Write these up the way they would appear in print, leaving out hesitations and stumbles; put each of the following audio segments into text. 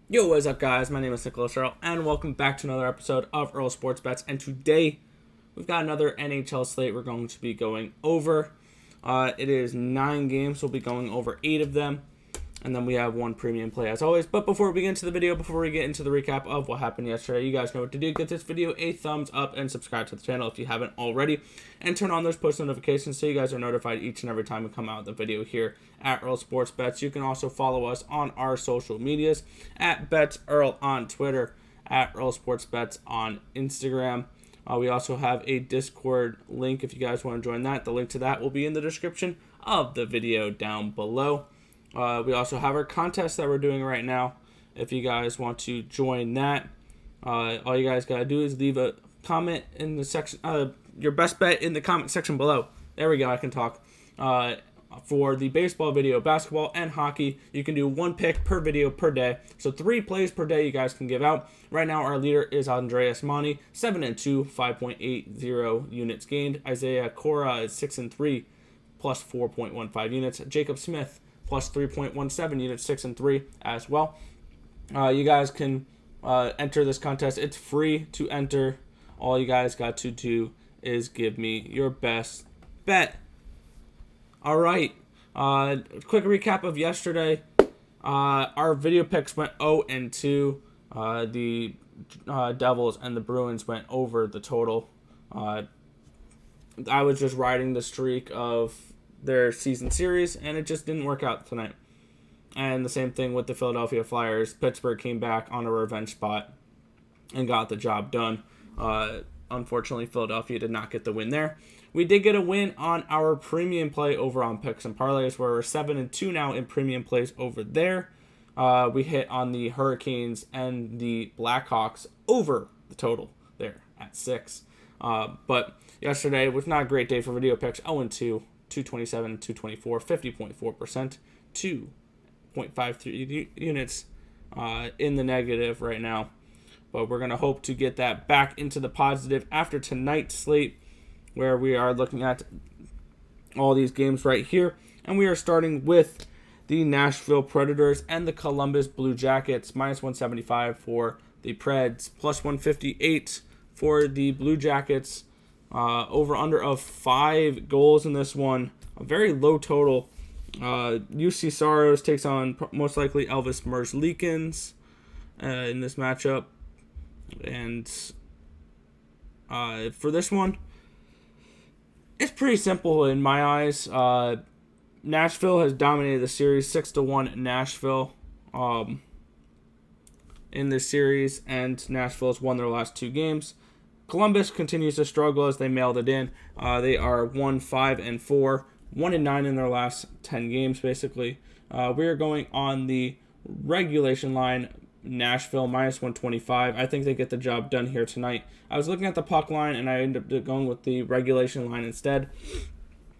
Yo, what is up, guys? My name is Nicholas Earl, and welcome back to another episode of Earl Sports Bets. And today, we've got another NHL slate we're going to be going over. It is 9 games. We'll be going over 8 of them. And then we have one premium play as always. But before we get into the video, before we get into the recap of what happened yesterday, you guys know what to do. Get this video a thumbs up and subscribe to the channel if you haven't already. And turn on those post notifications so you guys are notified each and every time we come out with a video here at Earl Sports Bets. You can also follow us on our social medias at BetsEarl on Twitter, at Earl Sports Bets on Instagram. We also have a Discord link if you guys want to join that. The link to that will be in the description of the video down below. We also have our contest that we're doing right now. If you guys want to join that, all you guys got to do is leave a comment in the section, your best bet in the comment section below. There we go, I can talk. For the baseball video, basketball, and hockey, you can do 1 pick per video per day. So 3 plays per day you guys can give out. Right now, our leader is Andreas Monti, 7-2, 5.80 units gained. Isaiah Cora is 6-3, plus 4.15 units. Jacob Smith, plus 3.17 units, 6-3 as well. You guys can enter this contest. It's free to enter. All you guys got to do is give me your best bet. All right. Quick recap of yesterday. Our video picks went 0-2. The Devils and the Bruins went over the total. I was just riding the streak of their season series, and it just didn't work out tonight. And the same thing with the Philadelphia Flyers. Pittsburgh came back on a revenge spot and got the job done. Unfortunately, Philadelphia did not get the win there. We did get a win on our premium play over on Picks and Parleys, where we're 7-2 now in premium plays over there. We hit on the Hurricanes and the Blackhawks over the total there at 6. But yesterday was not a great day for video picks. 0-2. 227, 224, 50.4%, 2.53 units in the negative right now. But we're going to hope to get that back into the positive after tonight's slate, where we are looking at all these games right here. And we are starting with the Nashville Predators and the Columbus Blue Jackets, minus 175 for the Preds, plus 158 for the Blue Jackets. Over under of 5 goals in this one. A very low total. UC Saros takes on most likely Elvis Merzlikins in this matchup. And for this one, it's pretty simple in my eyes. Nashville has dominated the series 6-1 Nashville in this series, and Nashville has won their last 2 games. Columbus continues to struggle as they mailed it in. They are 1-5-4, 1-9 in their last 10 games, basically. We are going on the regulation line, Nashville, minus 125. I think they get the job done here tonight. I was looking at the puck line, and I ended up going with the regulation line instead.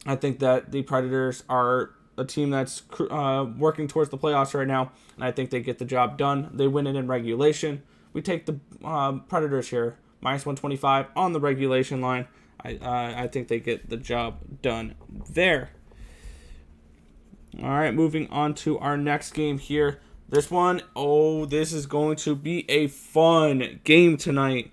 I think that the Predators are a team that's working towards the playoffs right now, and I think they get the job done. They win it in regulation. We take the Predators here, minus 125 on the regulation line. I think they get the job done there. All right, moving on to our next game here. This one, this is going to be a fun game tonight.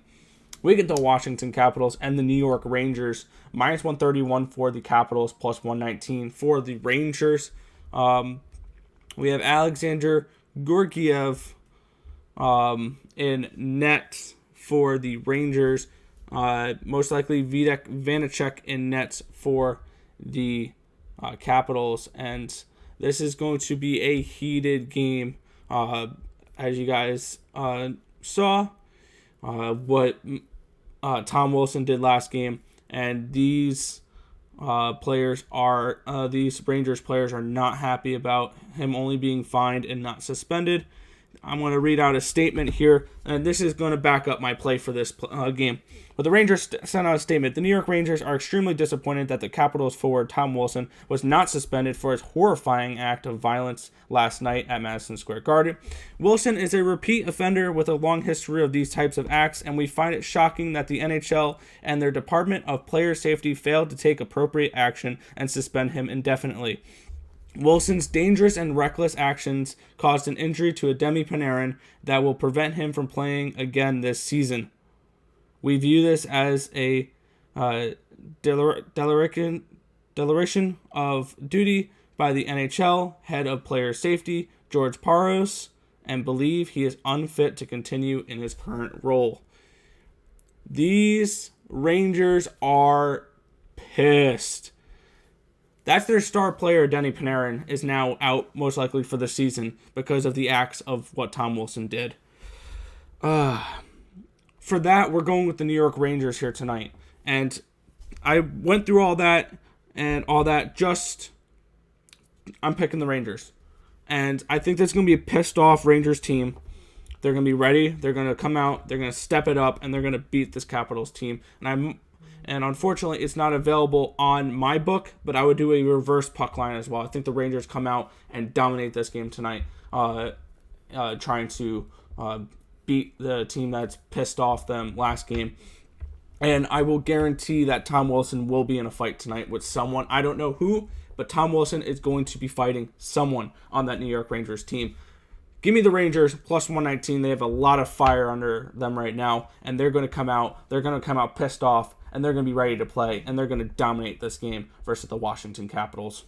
We get the Washington Capitals and the New York Rangers, minus 131 for the Capitals, plus 119 for the Rangers. We have Alexander Georgiev in net for the Rangers. Most likely Vitek Vanacek in nets for the Capitals. And this is going to be a heated game. As you guys saw what Tom Wilson did last game. And these Rangers players are not happy about him only being fined and not suspended. I'm going to read out a statement here, and this is going to back up my play for this game. But the Rangers sent out a statement. The New York Rangers are extremely disappointed that the Capitals forward Tom Wilson was not suspended for his horrifying act of violence last night at Madison Square Garden. Wilson is a repeat offender with a long history of these types of acts, and we find it shocking that the NHL and their Department of Player Safety failed to take appropriate action and suspend him indefinitely. Wilson's dangerous and reckless actions caused an injury to Ademi Panarin that will prevent him from playing again this season. We view this as a declaration of duty by the NHL head of player safety, George Parleys, and believe he is unfit to continue in his current role. These Rangers are pissed. That's their star player, Denny Panarin, is now out most likely for the season because of the acts of what Tom Wilson did. For that, we're going with the New York Rangers here tonight. And I went through all that, I'm picking the Rangers. And I think that's going to be a pissed off Rangers team. They're going to be ready. They're going to come out. They're going to step it up, and they're going to beat this Capitals team. And unfortunately, it's not available on my book, but I would do a reverse puck line as well. I think the Rangers come out and dominate this game tonight, trying to beat the team that's pissed off them last game. And I will guarantee that Tom Wilson will be in a fight tonight with someone. I don't know who, but Tom Wilson is going to be fighting someone on that New York Rangers team. Give me the Rangers plus 119. They have a lot of fire under them right now, and they're going to come out. They're going to come out pissed off, and they're going to be ready to play, and they're going to dominate this game versus the Washington Capitals.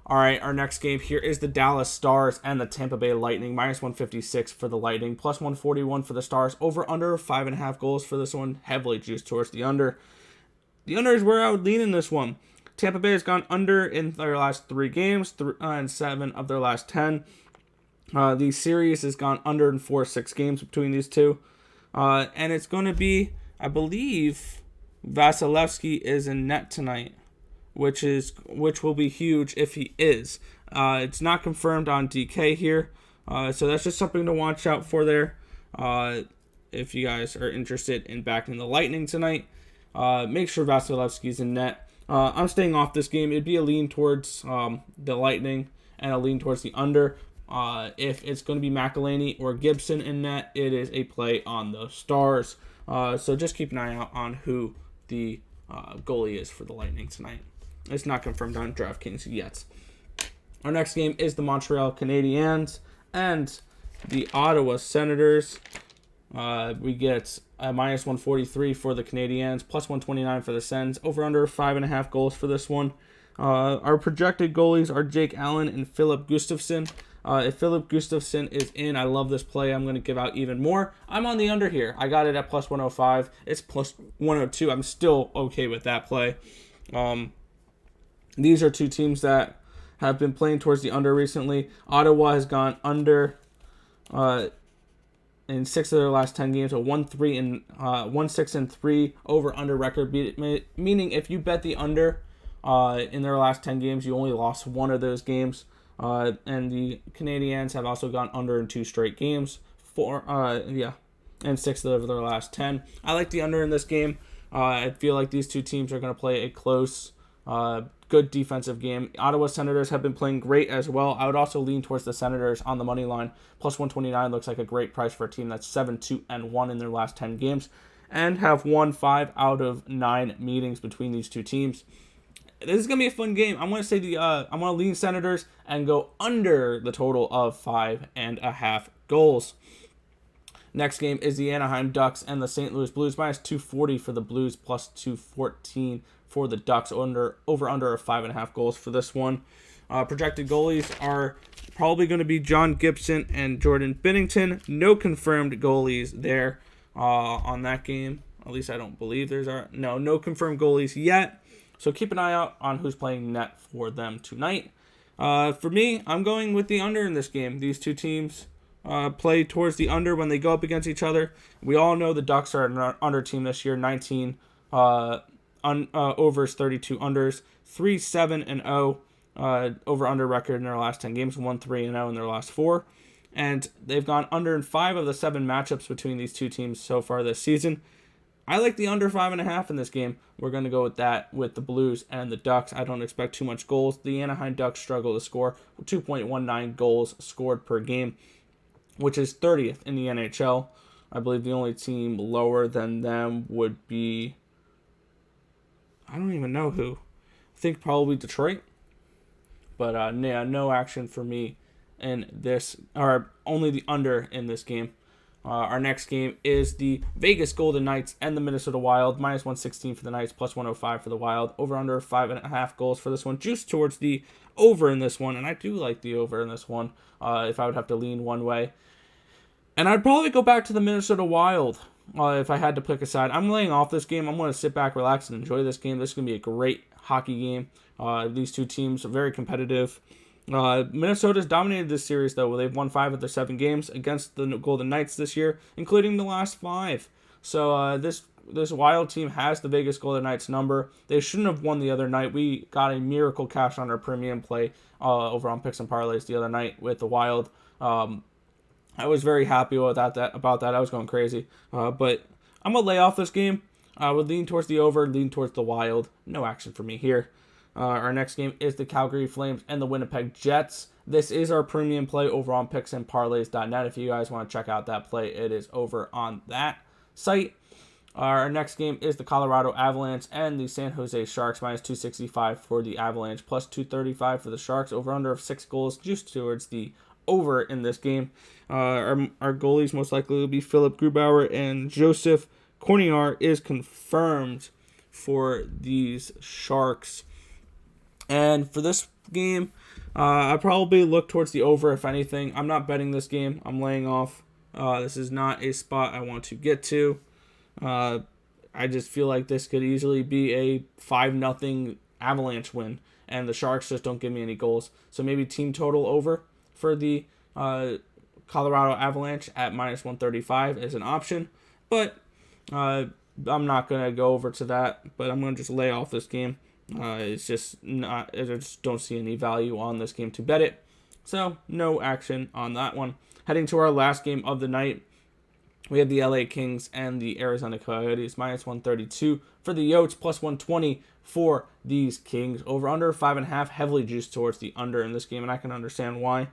All right, our next game here is the Dallas Stars and the Tampa Bay Lightning. Minus 156 for the Lightning, plus 141 for the Stars. Over under 5.5 goals for this one. Heavily juiced towards the under. The under is where I would lean in this one. Tampa Bay has gone under in their last 3 games, and 7 of their last 10. The series has gone under in 4-6 games between these two. And it's going to be, I believe, Vasilevsky is in net tonight, which will be huge if he is. It's not confirmed on DK here, so that's just something to watch out for there. If you guys are interested in backing the Lightning tonight, make sure Vasilevsky's in net. I'm staying off this game. It'd be a lean towards the Lightning and a lean towards the under. If it's going to be McElhinney or Gibson in net, it is a play on the Stars. So just keep an eye out on who the goalie is for the Lightning tonight. It's not confirmed on DraftKings yet. Our next game is the Montreal Canadiens and the Ottawa Senators. We get a minus 143 for the Canadiens, plus 129 for the Sens. Over under 5.5 goals for this one. Our projected goalies are Jake Allen and Philip Gustafsson. If Philip Gustafsson is in, I love this play. I'm going to give out even more. I'm on the under here. I got it at plus 105. It's plus 102. I'm still okay with that play. These are two teams that have been playing towards the under recently. Ottawa has gone under in 6 of their last 10 games, a 1-6-3 over-under record. Meaning if you bet the under in their last 10 games, you only lost 1 of those games. And the Canadiens have also gone under in 2 straight games, and 6 of their last 10. I like the under in this game. I feel like these two teams are going to play a close, good defensive game. Ottawa Senators have been playing great as well. I would also lean towards the Senators on the money line. Plus 129 looks like a great price for a team that's 7-2-1 in their last 10 games, and have won 5 out of 9 meetings between these two teams. This is gonna be a fun game. I'm gonna say I'm gonna lean Senators and go under the total of 5.5 goals. Next game is the Anaheim Ducks and the St. Louis Blues. Minus 240 for the Blues, plus 214 for the Ducks. Over under 5.5 goals for this one. Projected goalies are probably going to be John Gibson and Jordan Binnington. No confirmed goalies there on that game. At least I don't believe no confirmed goalies yet. So keep an eye out on who's playing net for them tonight. For me, I'm going with the under in this game. These two teams play towards the under when they go up against each other. We all know the Ducks are an under team this year. 19 overs, 32 unders, 3-7-0 over-under record in their last 10 games, 1-3-0 in their last 4. And they've gone under in 5 of the 7 matchups between these two teams so far this season. I like the under 5.5 in this game. We're going to go with that with the Blues and the Ducks. I don't expect too much goals. The Anaheim Ducks struggle to score, 2.19 goals scored per game, which is 30th in the NHL. I believe the only team lower than them would be, I don't even know who. I think probably Detroit. But yeah, no action for me in this, or only the under in this game. Our next game is the Vegas Golden Knights and the Minnesota Wild. Minus 116 for the Knights, plus 105 for the Wild. Over under 5.5 goals for this one. Juice towards the over in this one, and I do like the over in this one if I would have to lean one way. And I'd probably go back to the Minnesota Wild if I had to pick a side. I'm laying off this game. I'm going to sit back, relax, and enjoy this game. This is going to be a great hockey game. These two teams are very competitive. Minnesota's dominated this series, though. They've won 5 of their 7 games against the Golden Knights this year, including the last 5. So this Wild team has the Vegas Golden Knights number. They shouldn't have won the other night. We got a miracle cash on our premium play over on Picks and Parleys the other night with the Wild. I was very happy with about that. I was going crazy. But I'm going to lay off this game. I would lean towards the over, lean towards the Wild. No action for me here. Our next game is the Calgary Flames and the Winnipeg Jets. This is our premium play over on picksandparlays.net. If you guys want to check out that play, it is over on that site. Our next game is the Colorado Avalanche and the San Jose Sharks. Minus 265 for the Avalanche, plus 235 for the Sharks. Over under of 6 goals, just towards the over in this game. Our goalies most likely will be Philip Grubauer, and Joseph Corniar is confirmed for these Sharks. And for this game, I probably look towards the over, if anything. I'm not betting this game. I'm laying off. This is not a spot I want to get to. I just feel like this could easily be a 5-0 Avalanche win, and the Sharks just don't give me any goals. So maybe team total over for the Colorado Avalanche at minus 135 is an option. But I'm not going to go over to that, but I'm going to just lay off this game. It's just not, I just don't see any value on this game to bet it. So no action on that one. Heading to our last game of the night, we have the LA Kings and the Arizona Coyotes. Minus 132 for the Yotes, plus 120 for these Kings. Over under 5.5, heavily juiced towards the under in this game, and I can understand why.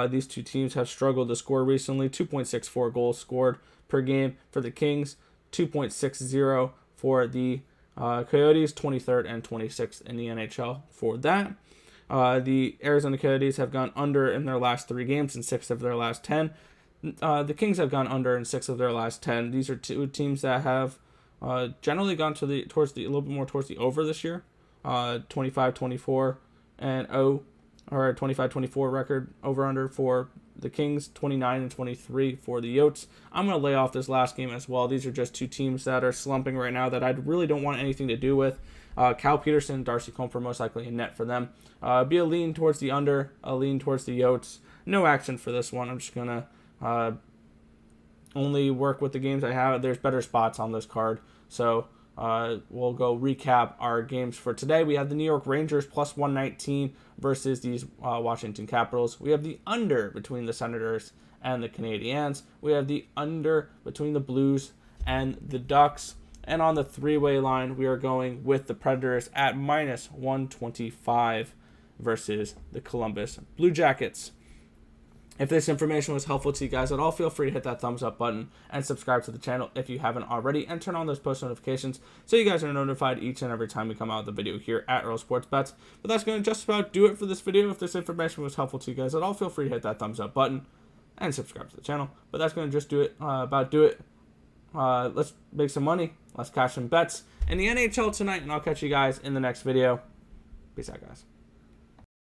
These two teams have struggled to score recently. 2.64 goals scored per game for the Kings. 2.60 for the Coyotes, 23rd and 26th in the NHL for that. The Arizona Coyotes have gone under in their last 3 games and 6 of their last 10. The Kings have gone under in 6 of their last 10. These are two teams that have generally gone to a little bit more towards the over this year. 25-24 and 0, or a 25-24 record over under for the Kings, 29-23 for the Yotes. I'm going to lay off this last game as well. These are just two teams that are slumping right now that I really don't want anything to do with. Cal Peterson, Darcy Comfer, most likely a net for them. Be a lean towards the under, a lean towards the Yotes. No action for this one. I'm just going to only work with the games I have. There's better spots on this card. So we'll go recap our games for today. We have the New York Rangers plus 119 versus these Washington Capitals. We have the under between the Senators and the Canadiens. We have the under between the Blues and the Ducks. And on the 3-way line, we are going with the Predators at minus 125 versus the Columbus Blue Jackets. If this information was helpful to you guys at all, feel free to hit that thumbs up button and subscribe to the channel if you haven't already, and turn on those post notifications so you guys are notified each and every time we come out with a video here at Earl Sports Bets. But that's going to just about do it for this video. If this information was helpful to you guys at all, feel free to hit that thumbs up button and subscribe to the channel. But that's going to just do it. Let's make some money. Let's cash some bets in the NHL tonight, and I'll catch you guys in the next video. Peace out, guys.